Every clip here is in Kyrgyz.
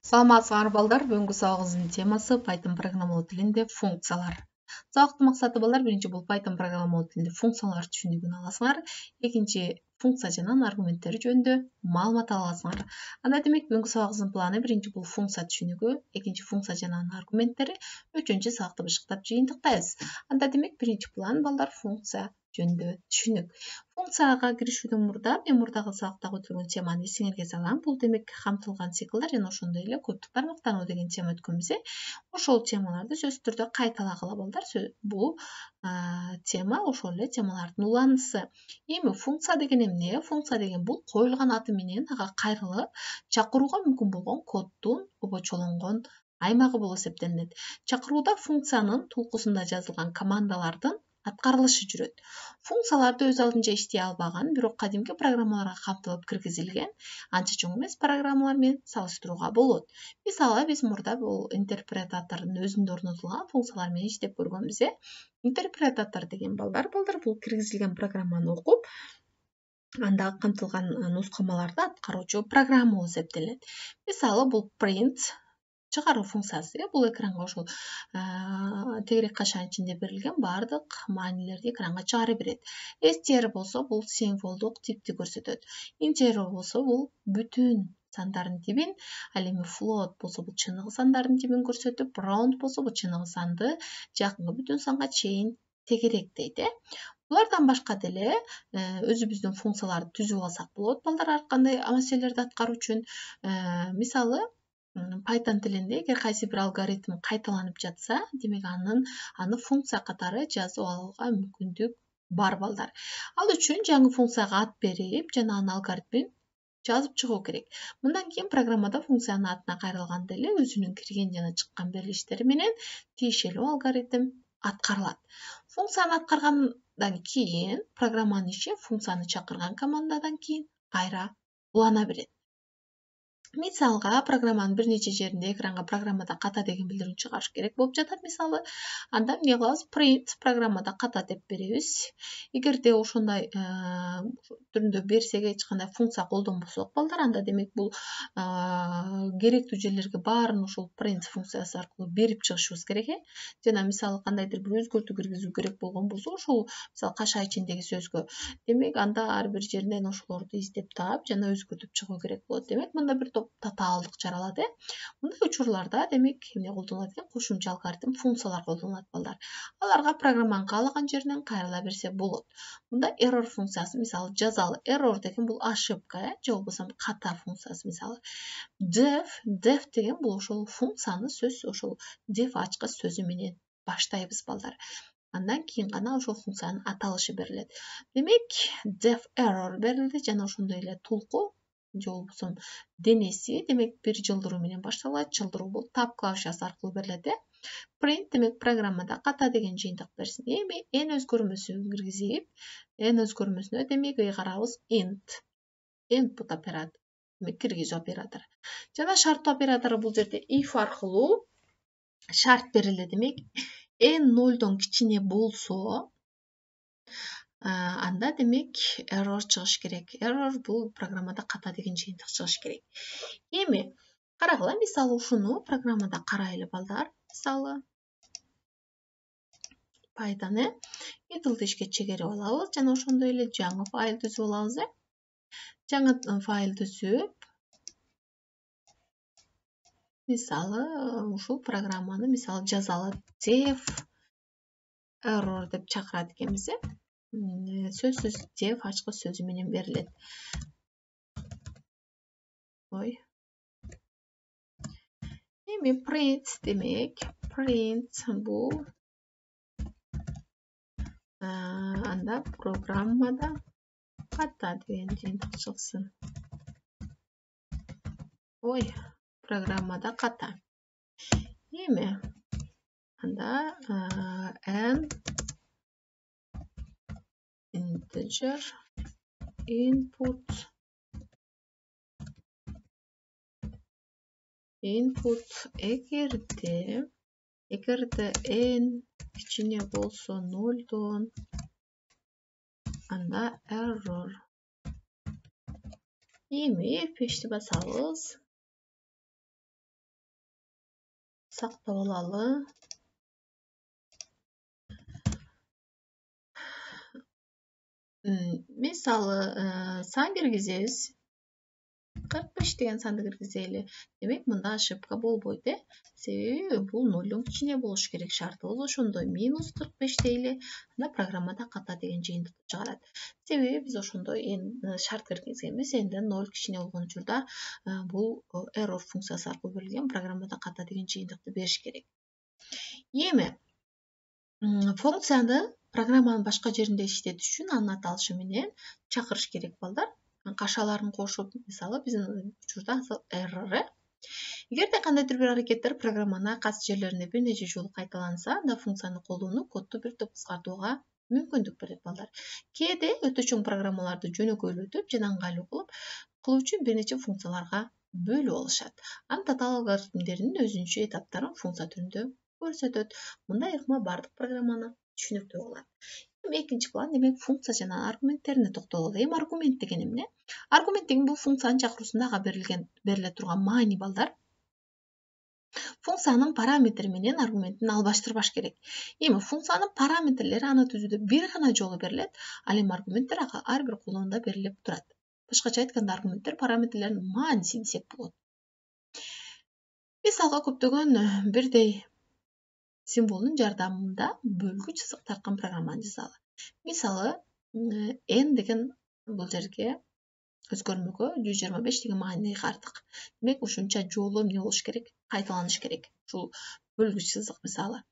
Саламатсыздар балдар, бүгүнкү сабагыбыздын темасы Python программалоо тилинде функциялар. Сабактын максаты балдар, биринчи бул Python программалоо тилинде функциялар түшүнүгүн аласыңар. Экинчи, функция жана аргументтери жөнүндө маалымат аласыңар. Анда демек бүгүнкү сабагыбыздын планы биринчи бул функция түшүнүгү, экинчи функция жана аргументтери, үчүнчү сабакты бышыктап жыйынтыктайбыз. Анда демек биринчи план балдар функция жөнүндө түшүнүк. Функцияга киришүүдөн мурда мен мурдагы сабакта өткөргөн теманы эсиңерге салам. Бул демек камтылган циклдар жана ошондой эле көптүк тармактануу деген тема өткөнбүз. Ошол темаларды сөзсүз түрдө кайталагыла балдар. Бул тема ошол эле темалардын уланышы. Эми функция деген эмне? Функция деген бул коюлган аты менен ага кайрылып чакырууга мүмкүн болгон коддун обочолонгон аймагы болуп эсептелинет. Чакырууда функциянын тулкусунда жазылган командалардын аткарылышы жүрөт. Функцияларды өз алдынча иштей албаган, бирок кадимки программаларга камтылып киргизилген анча чоң эмес программалар менен салыштырууга болот. Мисалы, биз мурда бул интерпретатордун өзүндө орнотулган функциялар менен иштеп көргөнбүз. Интерпретатор деген балдар бул киргизилген программаны окуп, анда камтылган нускамаларды аткаруучу программа болуп эсептелет. Мисалы, бул print чыгаруу функциясы. Бул экранга ошол тегерек кашанын ичинде берилген бардык маанилерди экранга чыгарып берет. Str болсо бул символдук типти көрсөтөт. Integer болсо бул бүтүн сандардын типин, ал эми float болсо бул чыныгы сандардын типин көрсөтүп, round болсо бул чыныгы санды жакынкы бүтүн санга чейин тегеректейт. Булардан башка деле өзүбүздүн функцияларды түзүп алсак болот балдар, ар кандай маселелерди аткаруу үчүн. Мисалы, Python тилинде эгер кайсы бир алгоритм кайталанып жатса, демек аны функция катары жазып алууга мүмкүндүк бар балдар. Ал үчүн жаңы функцияга ат берип, жана анын алгоритмин жазып чыгуу керек. Мындан кийин программада функциянын атына кайрылганда эле өзүнүн кирген жана чыккан берилиштери менен тиешелүү алгоритм аткарылат. Функцияны аткаргандан кийин программанын иши функцияны чакырган командадан кийин кайра улана берет. Мисалга, программанын бир нече жеринде экранга программада ката деген билдирүүнү чыгарыш керек болуп жатат. Мисалы, анда эмне кылабыз? Print программада ката деп беребиз. Эгерде ошондой түрүндө берсек, эч кандай функция колдонбосок балдар, анда демек бул керектүү жерлерге баарын ошол print функциясы аркылуу берип чыгышыбыз керек. Жана мисалы кандайдыр бир өзгөртүү киргизүү керек болгон болсо, ошол мисалы каша ичиндеги сөзгө, демек анда ар бир жеринен ошолорду издеп таап жана өзгөртүп чыгуу керек болот. Демек мында бир топ татаалдык жаралат. Мындай учурларда демек эмне колдонулат экен? Кошумча алгоритм функциялар колдонулат балдар. Аларга программанын каалаган жеринен кайрыла берсе болот. Мында error функциясы, мисалы, жазалы. Error деген бул ошибка, же болбосо ката функциясы. Мисалы, def деген бул ошол функцияны сөз, ошол def ачкыч сөзү менен баштайбыз балдар. Андан кийин гана ошол функциянын аталышы берилет. Демек, def error берилди жана ошондой эле тулку же болбосо денеси, демек бир жылдыруу менен башталат. Жылдыруу бул tab клавишасы аркылуу берилет. Print демек программада ката деген жыйынтык берсин. Эми n өзгөрмөсүн киргизип, n өзгөрмөсүнө демек ыйгарабыз int. Input оператор, демек киргизүү оператору. Жана шарттоо оператору бул жерде if аркылуу шарт берилди. Демек n 0дон кичине болсо, анда демек error чыгыш керек. Error бул программада ката деген жыйынтык чыгыш керек. Эми карагыла, мисалы ушуну программада карайлы балдар. Мисалы, Python idle ишке чегерип алабыз жана ошондой эле жаңы файл түзүп алабыз. Жаңы файл түзүп, мисалы, ушул программаны мисалы жазалы def error деп чакырат экенбиз. Сөзсүз def ачкыч сөзү менен берилет. Эми print демек, print бул анда программада ката деген жыйынтык чыксын. Программада ката. Эми анда n integer input эгерде n кичине болсо 0дон, анда error. Эми F5'ти басабыз. сактап алалы. Мисалы, сан киргизебиз. 45 деген санды киргизели. Демек, мында ошибка болбойт, себеби бул 0дон кичине болуш керек шартыбыз ошондой. Минус 45 дейли. Анда программада ката деген жыйынтыкты чыгарат. Себеби биз ошондой шарт киргизгенбиз. Энден 0 кичине болгон учурда бул error функциясы аркылуу берилген программада ката деген жыйынтыкты бериш керек. Эми функцияны программанын башка жеринде иштетиш үчүн анын аталышы менен чакырыш керек балдар. Кашаларын кошуп, мисалы, биздин учурда error. Эгерде кандайдыр бир аракеттер программанын кайсы жерлеринде бир нече жолу кайталанса, анда функцияны колдонуп, кодду бир топ кыскартууга мүмкүндүк берет балдар. Кээде өтө чоң программаларды жөнөкөйлөтүп жана ыңгайлуу кылуу үчүн бир нече функцияларга бөлүп алышат. Анын татаал алгоритмдеринин өзүнчө этаптарын функция түрүндө көрсөтөт. Мындай ыкма бардык программаны түшүнүктүү кылат. Экинчи план, демек, функция жана аргументтерине токтололу. Аргумент деген эмне? Аргумент деген бул функциянын чакыруусунда бериле турган маани балдар. Функциянын параметри менен аргументин албаштырбаш керек. Эми функциянын параметрлери аны түзүүдө бир гана жолу берилет, ал эми аргументтер ар бир колондо берилип турат. Башкача айтканда, аргументтер параметрлеринин мааниси десек болот. Мисалга, көптөгөн бирдей символдун жардамында бөлгүч сызык тарткан программаны жазалы. Мисалы, n деген бул жерге өзгөрмөгө 125 деген маани кыйгардык. Демек, ушунча жолу эмне болуш керек? Кайталаныш керек. Ушул бөлгүч сызык мисалы.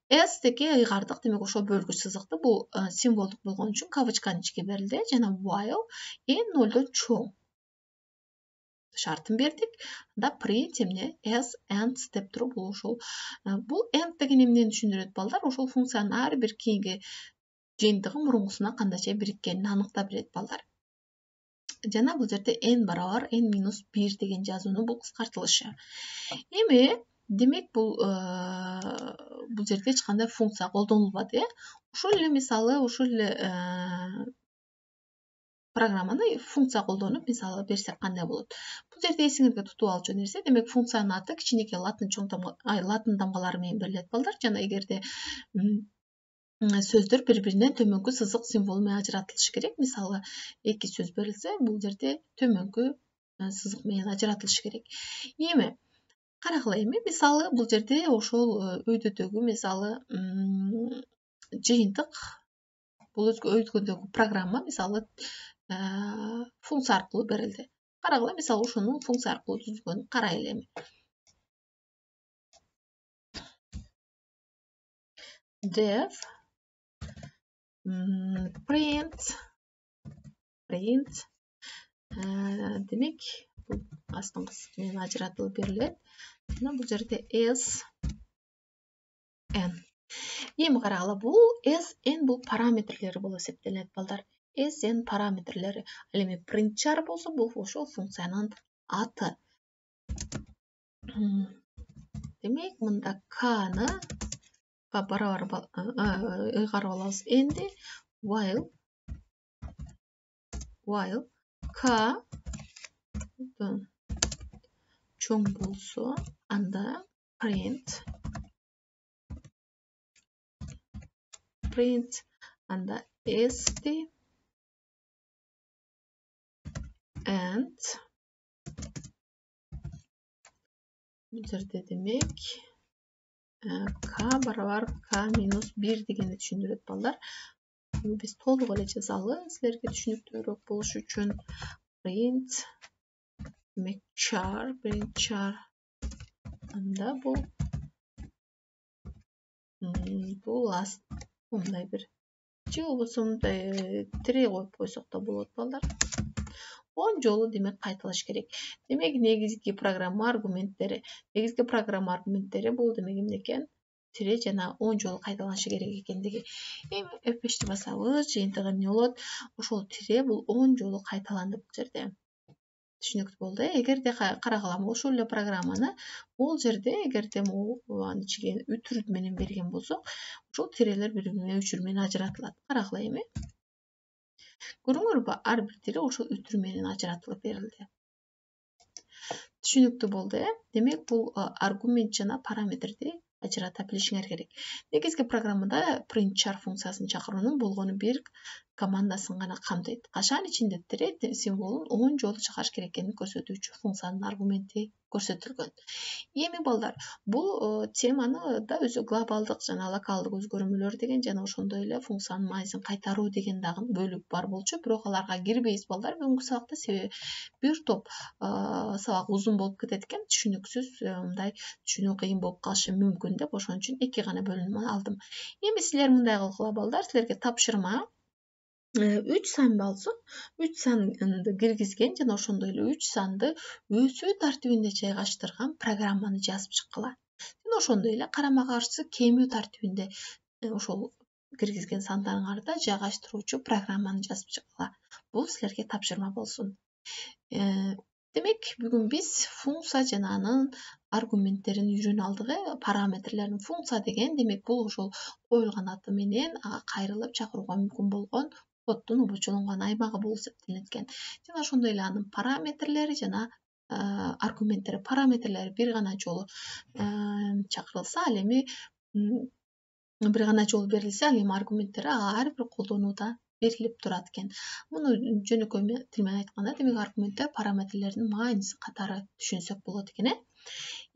S деги ыйгардык, демек ошол бөлгүч сызыкты бул символдук болгон үчүн кавычканын ичке берилди жана while n 0дон чоң шартын бердик. Анда print эмне? S and деп туруп бул ошол бул end деген эмнени түшүндүрөт балдар? Ошол функциянын ар бир кийинки жыйынтыгы мурункусуна кандайча бириткенин аныктап берет балдар. Жана бул жерде n барабар n-1 деген жазуунун бул кыскартылышы. Эми, демек, бул жерде эч кандай функция колдонулбады. Ушул эле мисалы, ушул эле программаны функция колдонуп, мисалы, берсек кандай болот? Бул жерде эсиңизге тутуп алчу нерсе, демек, функциянын аты кичинекей латын дамгалары менен берилет балдар. Жана эгерде сөздөр бири-биринен төмөнкү сызык символ менен ажыратылышы керек. Мисалы, эки сөз берилсе, бул жерде төмөнкү сызык менен ажыратылышы керек. Эми, карагыла эми, мисалы, бул жерде ошол өйдөдөгү, мисалы, жыйынтык, бул өйдөгү программа, мисалы, функция аркылуу берилди. Карагыла, мисалы, ошонун функция аркылуу түзүлгөнүн карайлы эми. Def print демек, бул астыңкы сызык менен ажыратылып берилет. Жана бул жерде s n. Эми карагыла, бул s n бул параметрлери болуп эсептелет балдар. S n параметрлери. Ал эми print char болсо, бул ошол функциянын аты. Демек, мында k-ны барабар ыйгарып алабыз n-ди, while k чоң болсо, анда print анда s-ди and бул жерде демек k барабар k-1 дегенди түшүндүрөт балдар. Биз толук эле жазалы, силерге түшүнүктүүрөөк болуш үчүн. Print char анда бул мындай бир же болбосо мындай тире коюп койсок да болот балдар. 10 жолу демек кайталаш керек. Демек, негизги программа аргументтери бул демек эмне экен? Тире жана 10 жолу кайталанышы керек экендиги. Эми F5-ти басабыз, жыйынтыгы эмне болот? Ошол тире бул 10 жолу кайталанды бул жерде. Түшүнүктүү болду. Эгерде карагыла, ошол эле программаны бул жерде эгерде анын ичиге үтүр менен берген болсок, ошол тирелер бири-бирине өчүр менен ажыратылат. Карагыла эми. Көрүңөрбү, ар бир тире ошол үтүр менен ажыратылып берилди. түшүнүктүү болду, демек бул аргумент жана параметрди ажырата билишиңер керек. Негизги программада print char функциясын чакыруунун болгону бир командасын гана камтыйт. Кашан ичинде тире символун 10 жолу чыгарыш керек экенин көрсөтүүчү функциянын аргументи көрсөтүлгөн. Эми балдар, бул теманы да өзү глобалдык жана локалдык өзгөрмөлөр деген жана ошондой эле функциянын маанисин кайтаруу деген дагы бөлүк бар болчу, бирок аларга кирбейбиз балдар бүгүнкү сабакта, себеби бир топ сабак узун болуп кетет экен, түшүнүксүз, мындай түшүнүү кыйын болуп калышы мүмкүн деп ошон үчүн 2 гана бөлүнмө алдым. Эми силер мындай кылгыла балдар, силерге тапшырма 3 сан болсун, 3 санды киргизген жана ошондой эле 3 санды өсүү тартибинде жайгаштырган программаны жазып чыккыла. Жана ошондой эле карама каршы кемүү тартибинде ошол киргизген сандарыңарды жайгаштыруучу программаны жазып чыккыла. Бул силерге тапшырма болсун. Демек, бүгүн биз функция жана анын аргументтерин үйрөнө алдык. Параметрлерин функция деген, демек бул ошол коюлган аты менен ага кайрылып чакырууга мүмкүн болгон коддун обочолонгон аймагы болуп эсептелет экен. Жана ошондой эле анын параметрлери жана аргументтери, параметрлери бир гана жолу чакырылса, ал эми бир гана жолу берилсе, ал эми аргументтери ар бир колдонууда берилип турат экен. Муну жөнөкөй тил менен айтканда, демек аргументтер параметрлердин маанисин катары түшүнсөк болот экен.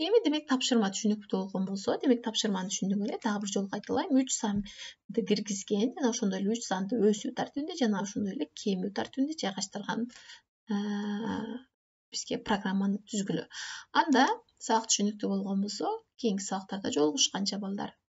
Эми демек тапшырма түшүнүктүү болгон болсо, демек тапшырманы түшүндүк эле. Дагы бир жолу кайталайм. 3 санды киргизген жана ошондой эле 3 санды өсүү тартибинде жана ошондой эле кемүү тартибинде жайгаштырган бизге программаны түзгүлө. Анда сабак түшүнүктүү болгон болсо, кийинки сабактарда жолугушканча балдар.